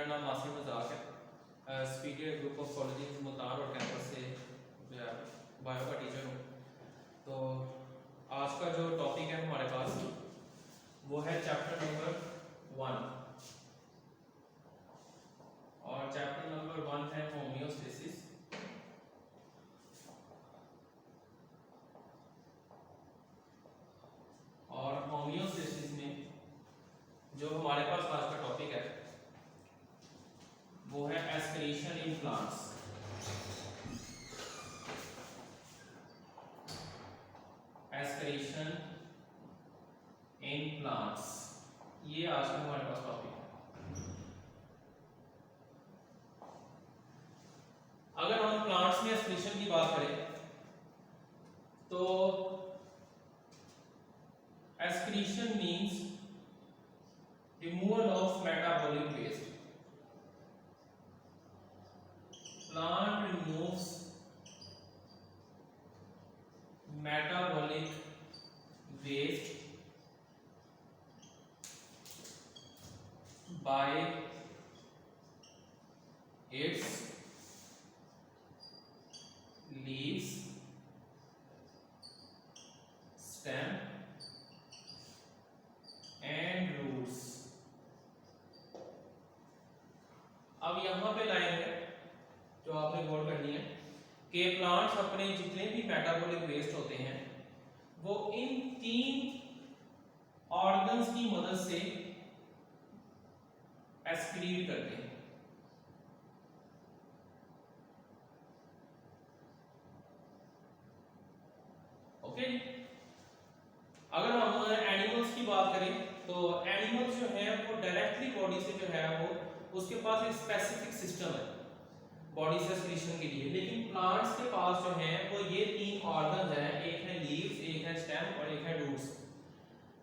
मेरा नाम आसिम मजाक है। Speaker group of colleges Multan और कैंपस से बायो का टीचर हूँ। तो आज का जो टॉपिक है हमारे पास वो है चैप्टर नंबर 1 और चैप्टर नंबर 1 है होमियोस्टेसिस। और होमियोस्टेसिस में जो हमारे पास आज का टॉपिक है वो है aspiration in plants. Aspiration in plants, ये आज का हमारे पास टॉपिक है। अगर हम प्लांट्स में एस्पिरेशन की बात करें तो aspiration means removal of metabolic waste. Plant removes metabolic waste by its leaves, stem and roots। अब यहां पे लाइन है जो आपने गौर करनी है कि प्लांट्स अपने जितने भी मेटाबॉलिक वेस्ट होते हैं वो इन 3 ऑर्गन्स की मदद से एक्सक्रीट करते हैं। ओके, अगर हम एनिमल्स की बात करें तो एनिमल्स जो है वो डायरेक्टली बॉडी से जो है वो उसके पास एक स्पेसिफिक सिस्टम है बॉडी से एक्सक्रीशन के लिए, लेकिन प्लांट्स के पास जो है वो ये 3 ऑर्गन्स हैं, एक है लीव्स, एक है स्टेम और एक है रूट्स।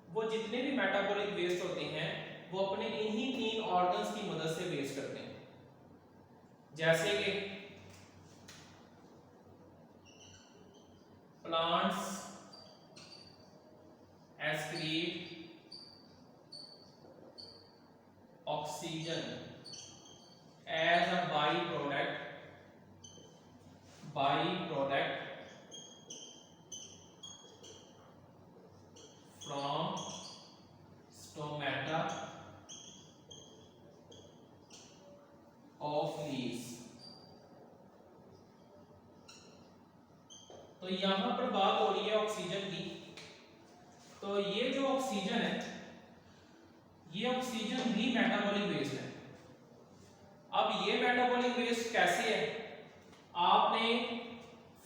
वो जितने भी मेटाबॉलिक वेस्ट होते हैं वो अपने इन्हीं 3 ऑर्गन्स की मदद से वेस्ट करते हैं। जैसे कि plants excrete oxygen as a byproduct from stomata of leaves। तो यहां पर बात हो रही है ऑक्सीजन की। तो ये जो ऑक्सीजन है ये ऑक्सीजन भी मेटाबॉलिक वेस्ट है। अब ये मेटाबॉलिक वेस्ट कैसे है? आपने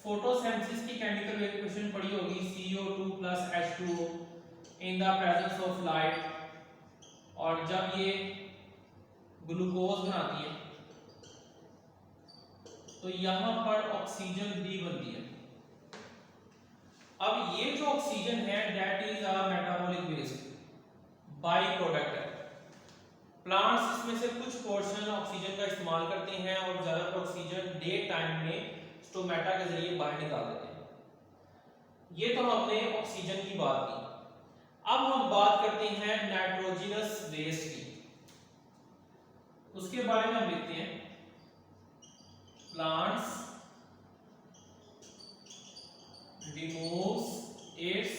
फोटोसिंथेसिस की केमिकल इक्वेशन पढ़ी होगी, CO2 + H2O in the presence of light, और जब ये ग्लूकोज बनाती है तो यहां पर ऑक्सीजन भी बनती है। अब ये जो ऑक्सीजन है that is a metabolic waste, by product है। प्लांट्स इसमें से कुछ पोर्शन ऑक्सीजन का इस्तेमाल करते हैं और ज्यादातर ऑक्सीजन डे टाइम में स्टोमेटा के जरिए बाहर निकाल देते हैं। ये तो हमने ऑक्सीजन की बात की। अब हम बात करते हैं नाइट्रोजनस वेस्ट की। उसके बारे में हम लिखते हैं plants removes it's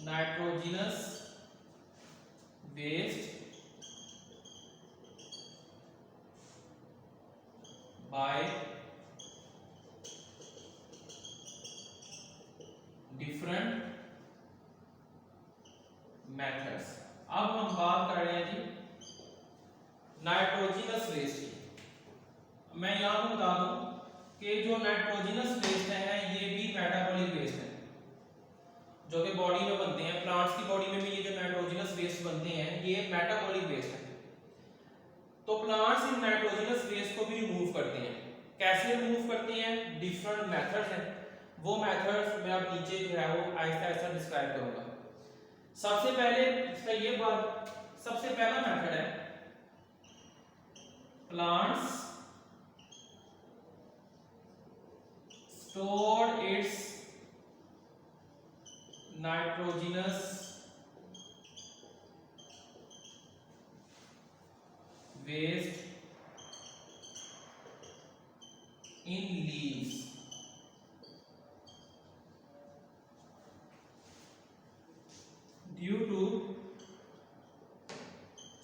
nitrogenous waste by different methods। अब हम बात कर रहे हैं जी नाइट्रोजनस वेस्ट की। मैं यहां पर बता दूं कि जो नाइट्रोजनस वेस्ट है ये भी मेटाबॉलिक वेस्ट है जो कि बॉडी में बनते हैं। प्लांट्स की बॉडी में भी ये जो नाइट्रोजनस वेस्ट बनते हैं ये मेटाबॉलिक वेस्ट है। तो प्लांट्स इन नाइट्रोजनस वेस्ट को भी रिमूव करते हैं। कैसे रिमूव करते हैं? डिफरेंट मेथड्स हैं। वो मेथड्स मैं अब नीचे जो है वो आहिस्ता आहिस्ता डिस्क्राइब करूंगा। सबसे पहले इसका ये बात, सबसे पहला मेथड है plants stored its nitrogenous waste in leaves due to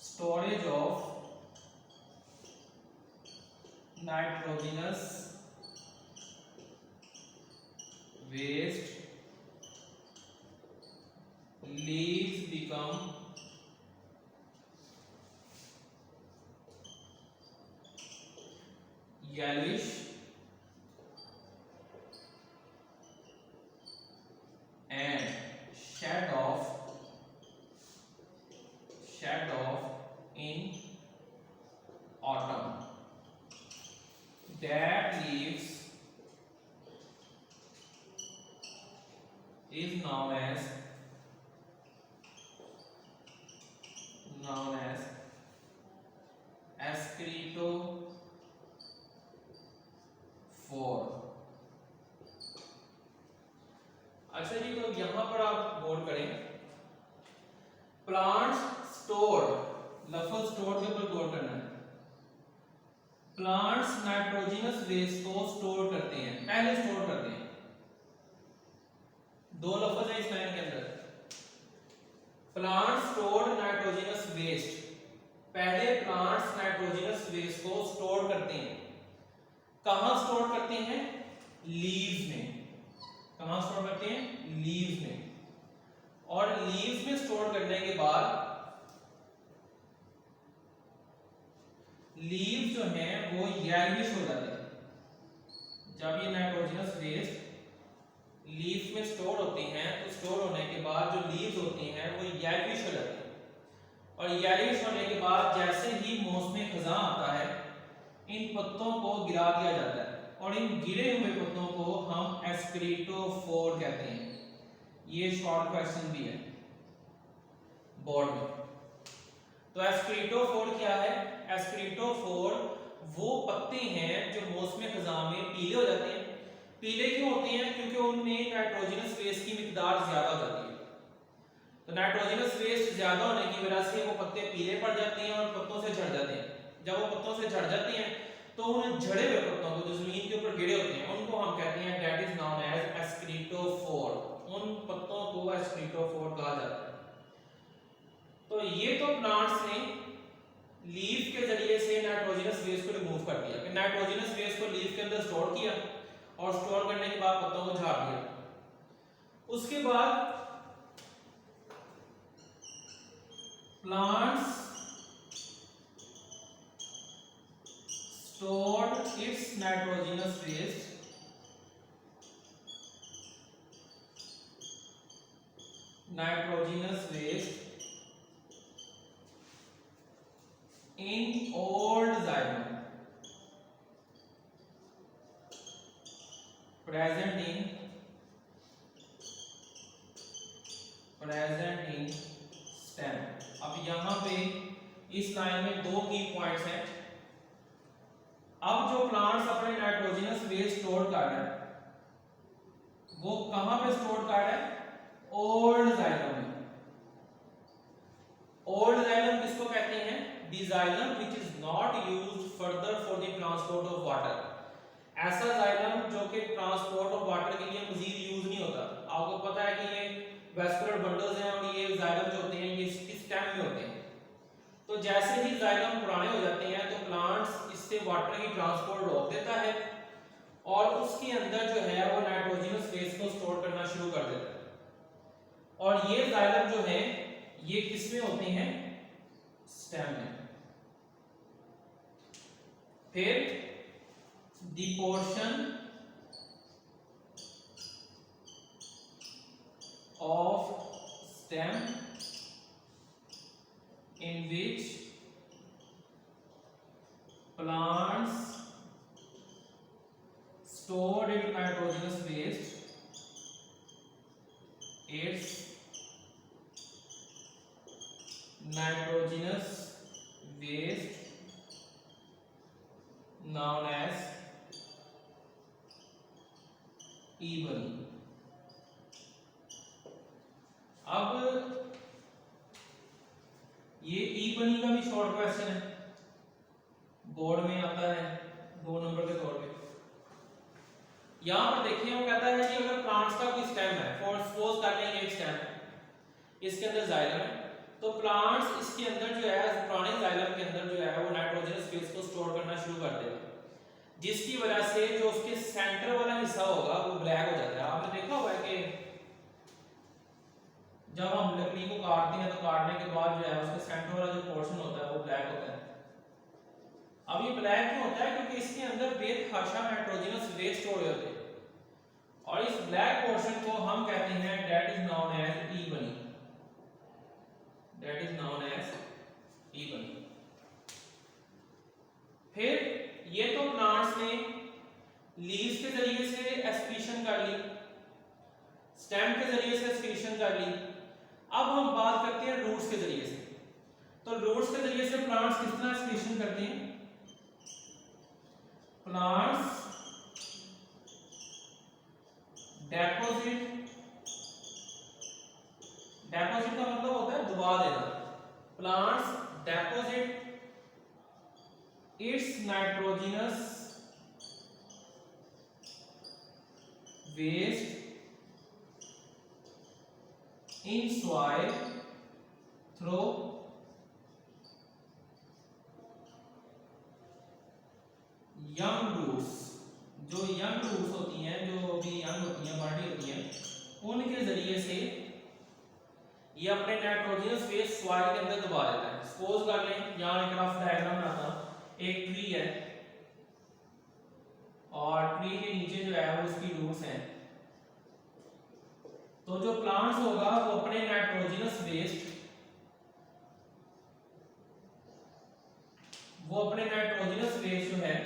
storage of nitrogenous waste, leaves become yellowish and shed off in autumn. That leaves is known as ascretophore. अच्छा जी, तो यहां पर आप गौर करें, प्लांट्स स्टोर, लफ्ज स्टोर के ऊपर गौर करना है। प्लांट्स नाइट्रोजनस वेस्ट को स्टोर करते हैं, पहले स्टोर करते हैं। दो लफ्ज है इस लाइन के अंदर, प्लांट्स स्टोर नाइट्रोजनस वेस्ट, पहले प्लांट्स नाइट्रोजनस वेस्ट को स्टोर करते हैं। कहां स्टोर करते हैं? लीव्स में। कहां स्टोर करते हैं? लीव्स में। और लीव्स में स्टोर करने के बाद लीव्स जो हैं वो येलोइश हो जाते हैं। जब ये नाइट्रोजनस वेस्ट लीव्स में स्टोर होते हैं तो स्टोर होने के बाद जो लीव्स होती हैं वो येलोइश हो जाती हैं। और येलोइश होने के बाद जैसे ही मौसम खज़ां आता है, इन पत्तों को गिरा दिया जाता है और इन गिरे हुए पत्तों को हम एस्क्रीटोफोर कहते हैं। ये शॉर्ट क्वेश्चन भी है बोर्ड में। तो एस्क्रीटोफोर क्या है? एस्क्रीटोफोर वो पत्ते हैं जो मौसम खज़ां में पीले हो जाते हैं। पीले क्यों होते हैं? क्योंकि उनमें नाइट्रोजनस वेस्ट की मिकदार ज्यादा हो जाती है। तो नाइट्रोजनस वेस्ट ज्यादा होने की वजह से वो पत्ते पीले पड़ जाते हैं और पत्तों से झड़ जाते हैं। जब वो पत्तों से झड़ जाते हैं तो उन झड़े हुए पत्तों को जो जमीन के ऊपर गिरे होते हैं उनको हम कहते हैं दैट इज नोन एज एस्क्रीटोफोर। उन पत्तों को एस्क्रीटोफोर कहा जाता है। तो ये तो प्लांट्स ने लीफ के जरिए से नाइट्रोजनस वेस्ट को रिमूव कर दिया कि नाइट्रोजनस वेस्ट को लीफ के अंदर स्टोर किया और स्टोर करने के बाद पत्तों को झाड़ दिया। उसके बाद plants stored its nitrogenous waste in old xylem present in stem। अब यहां पे इस लाइन में दो की पॉइंट्स हैं। अब जो प्लांट्स अपने नाइट्रोजनस वेस्ट स्टोर कर रहे हैं वो कहां पे स्टोर कर रहे हैं? ओल्ड जाइलम में। ओल्ड जाइलम किसको कहते हैं? The xylem which is not used further for the transport of water. ऐसा जाइलम जो कि ट्रांसपोर्ट ऑफ वाटर के लिए मजीद यूज नहीं होता। आपको पता है कि ये वेस्कुलर बंडल्स हैं और ये जाइलम जो होते हैं ये स्टेम में होते हैं। तो जैसे ही जाइलम पुराने हो जाते हैं तो प्लांट्स इससे वाटर की ट्रांसपोर्ट रोक देता है और उसके अंदर जो है वो नाइट्रोजनस वेस्ट को स्टोर करना शुरू कर देता है। और ये जाइलम जो है ये किसमें होते हैं? स्टेम में। फिर the portion of stem in which plants stored its nitrogenous waste, its nitrogenous waste known as ebony। अब ये ई बनी का भी शॉर्ट क्वेश्चन है। बोर्ड में आता है 2 नंबर के तौर पे। यहाँ पर देखिए वो कहता है कि अगर प्लांट्स का कोई स्टेम है, फॉर सपोज कर लें ये एक स्टेम है, इसके अंदर जाइलम है, तो प्लांट्स इसके अंदर जो है पुराने जाइलम के अंदर जो है वो नाइट्रोजनस स्पेस को स्टोर करना शुरू कर देगा, जिसकी वजह से जो उसके सेंटर वाला हिस्सा होगा वो ब्लैक हो जाता है। आपने देखा होगा कि जब हम लकड़ी को काटते हैं तो काटने के बाद जो है उसके सेंटर वाला जो पोर्शन होता है वो ब्लैक होता है। अब ये ब्लैक क्यों होता है? क्योंकि इसके अंदर बेतहाशा नाइट्रोजनस वेस्ट स्टोर होते हैं, और इस ब्लैक पोर्शन को हम कहते हैं दैट इज नोन एज ई बनी, दैट इज नोन एज ई बनी। फिर ये तो प्लांट्स ने लीव्स के जरिए से एक्सक्रीशन कर ली, स्टेम के जरिए से एक्सक्रीशन कर ली। अब हम बात करते हैं रूट्स के जरिए से। तो रूट्स के जरिए से प्लांट्स किस तरह एक्सक्रीशन करते हैं? प्लांट्स डेपोजिट, डेपोजिट का मतलब होता है दबा देना। Plants deposit it's nitrogenous waste in soil through young roots। जो young roots होती हैं, जो भी young होती हैं, बड़ी होती हैं, उनके जरिए से ये अपने नाइट्रोजनस वेस्ट सॉइल के अंदर दबा देता है। सपोज कर लें यहाँ एक रफ डायग्राम बनाता, एक ट्री है और ट्री के नीचे जो है वो उसकी रूट्स हैं। तो जो प्लांट्स होगा वो अपने नाइट्रोजनस वेस्ट, जो है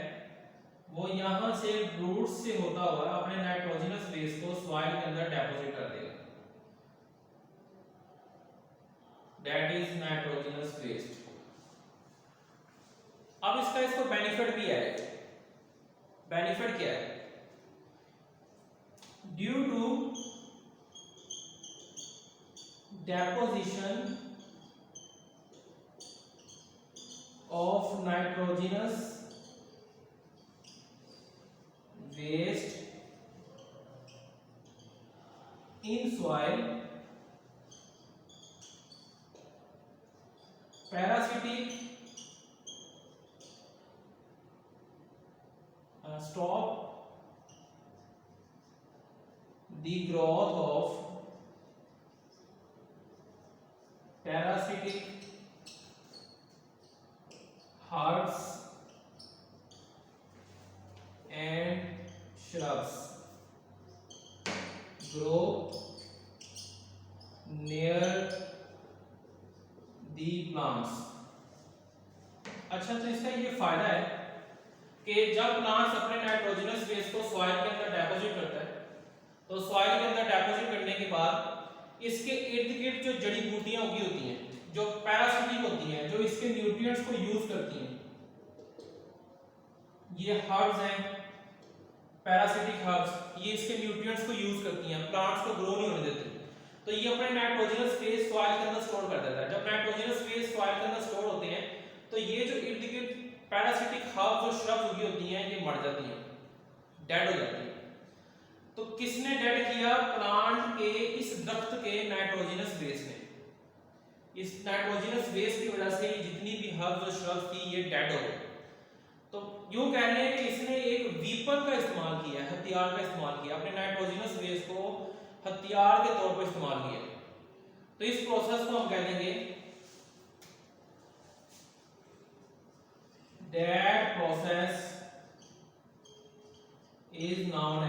वो यहां से रूट्स से होता हुआ अपने नाइट्रोजनस वेस्ट को सॉइल के अंदर डिपॉजिट कर देगा, दैट इज नाइट्रोजनस वेस्ट। अब इसको बेनिफिट भी है। बेनिफिट क्या है? Due to deposition of nitrogenous waste in soil, parasitic stop the growth of parasitic herbs and shrubs grow near the plants। अच्छा, तो इसका ये फायदा है कि जब प्लांट्स अपने नाइट्रोजनस वेस्ट को सॉइल के अंदर डिपॉजिट करता है, तो सॉइल के अंदर डिपॉजिट करने के बाद इसके इर्द गिर्द जो जड़ी बूटियां उगी होती हैं, जो पैरासिटिक होती हैं, जो इसके न्यूट्रिएंट्स को यूज करती हैं, ये हर्ब्स हैं, पैरासिटिक हर्ब्स, ये इसके न्यूट्रिएंट्स को यूज करती हैं, प्लांट्स को ग्रो नहीं होने देती। तो ये अपने नाइट्रोजनस वेस्ट सॉइल के अंदर स्टोर कर देता है। जब नाइट्रोजनस वेस्ट सॉइल के अंदर स्टोर होते हैं तो ये जो इर्द गिर्द पैरासिटिक हर्ब्स और श्रब्स उगी होती हैं ये मर जाती हैं, डेड हो जाती हैं। तो किसने डेड किया? प्लांट के इस दरख्त के नाइट्रोजनस वेस्ट ने। इस नाइट्रोजनस वेस्ट की वजह से जितनी भी हर्ब्स और श्रब्स थी ये डेड हो गए। तो यूं कह रहे हैं कि इसने एक वीपन का इस्तेमाल किया, हथियार का इस्तेमाल किया, अपने नाइट्रोजनस वेस्ट को हथियार के तौर पर इस्तेमाल किया। तो इस प्रोसेस को हम कह देंगे, that process is known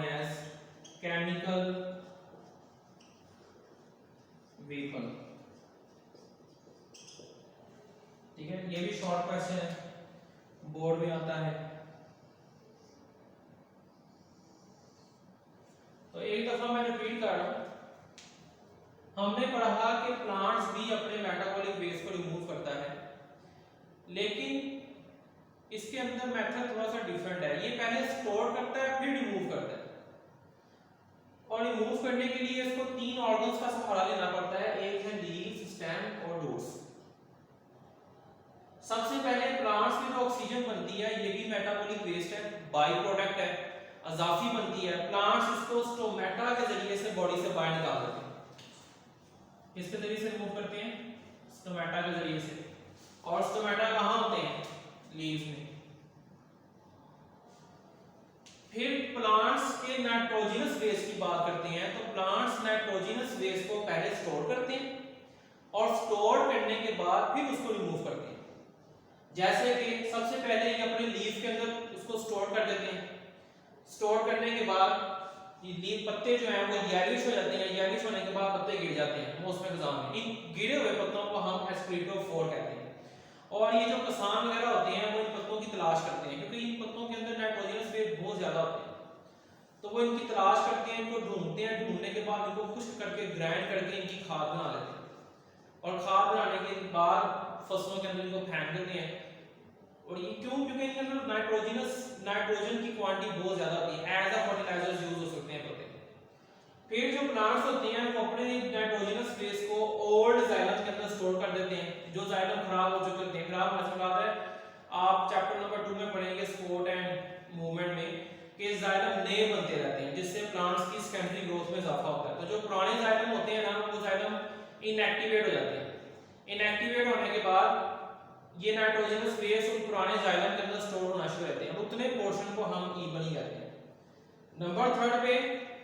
as chemical weapon। ठीक है, ये भी शॉर्ट क्वेश्चन है, बोर्ड में आता है। तो एक दफा मैं रिपीट कर रहा हूं, हमने पढ़ा कि प्लांट्स भी अपने मेटाबॉलिक वेस्ट को रिमूव करता है, लेकिन इसके अंदर मेथड थोड़ा सा डिफरेंट है। ये पहले स्टोर करता है फिर रिमूव करता है, और रिमूव करने के लिए इसको 3 ऑर्गन्स का सहारा लेना पड़ता है। एक है लीव्स, स्टेम और रूट्स। सबसे पहले प्लांट्स में जो ऑक्सीजन बनती है ये भी मेटाबॉलिक वेस्ट है, बाई प्रोडक्ट है, अजाफी बनती है। प्लांट्स इसको स्टोमेटा के जरिए से बॉडी से बाहर निकाल देते हैं। किसके जरिए से रिमूव करते हैं? स्टोमेटा के जरिए से। और स्टोमेटा कहाँ होते हैं? लीव्स में। फिर प्लांट्स के नाइट्रोजनस वेस्ट की बात करते हैं तो प्लांट्स नाइट्रोजनस वेस्ट को पहले स्टोर करते हैं और स्टोर करने के बाद फिर उसको रिमूव करते हैं। जैसे कि सबसे पहले ये अपने लीफ के अंदर उसको स्टोर कर देते हैं। स्टोर करने के बाद ये लीफ पत्ते जो हैं वो येलिश हो जाते हैं। येलिश होने के बाद पत्ते गिर जाते हैं मौसम खज़ां में। इन गिरे हुए पत्तों को हम एस्क्रीटोफोर कहते हैं। और ये जो किसान वगैरह होते हैं वो इन पत्तों की तलाश करते हैं क्योंकि इन पत्तों के अंदर नाइट्रोजनस वेस्ट बहुत ज्यादा होते हैं। तो वो इनकी तलाश करते हैं, इनको ढूंढते हैं, ढूंढने के बाद इनको खुश्क करके ग्राइंड करके इनकी खाद बना लेते हैं। और खाद बनाने के बाद फसलों के अंदर इनको फेंक देते हैं। और ये क्यों? क्योंकि इनके अंदर नाइट्रोजन की क्वांटिटी बहुत ज्यादा होती है, एज अ फर्टिलाइजर्स यूज हो सकते हैं पत्ते। फिर जो प्लांट्स होते हैं वो अपने नाइट्रोजनस वेस्ट को ओल्ड जाइलम के अंदर स्टोर कर देते हैं। जो जाइलम खराब हो चुके होते हैं, खराब होने से बात है आप चैप्टर नंबर 2 में पढ़ेंगे स्पोर्ट एंड मूवमेंट में कि जाइलम नए बनते रहते हैं जिससे प्लांट्स की सेकेंडरी ग्रोथ में इजाफा होता है। तो जो पुराने जाइलम होते हैं ना वो जाइलम इनएक्टिवेट हो जाते हैं। इनएक्टिवेट होने के बाद ये नाइट्रोजनस वेस्ट उन पुराने जाइलम के अंदर स्टोर होना शुरू होते हैं। उतने पोर्शन को हम ईबनी कहते हैं। नंबर 3 पे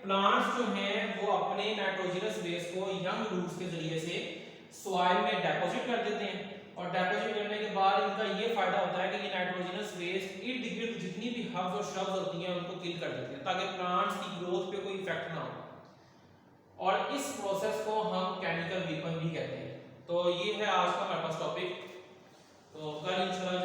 प्लांट्स जो हैं वो अपने नाइट्रोजनस वेस्ट को यंग रूट्स के जरिए से सॉइल में डिपॉजिट कर देते हैं। और डिपॉजिट करने के बाद इनका ये फायदा होता है कि ये नाइट्रोजनस वेस्ट इर्द गिर्द जितनी भी हब्स और श्रब्स होती हैं उनको किल कर देते हैं ताकि प्लांट्स की ग्रोथ पे कोई इफेक्ट ना हो। और इस प्रोसेस को हम केमिकल वीपन भी कहते हैं। तो ये है आज का हमारे पास टॉपिक। तो कल इंशाल्लाह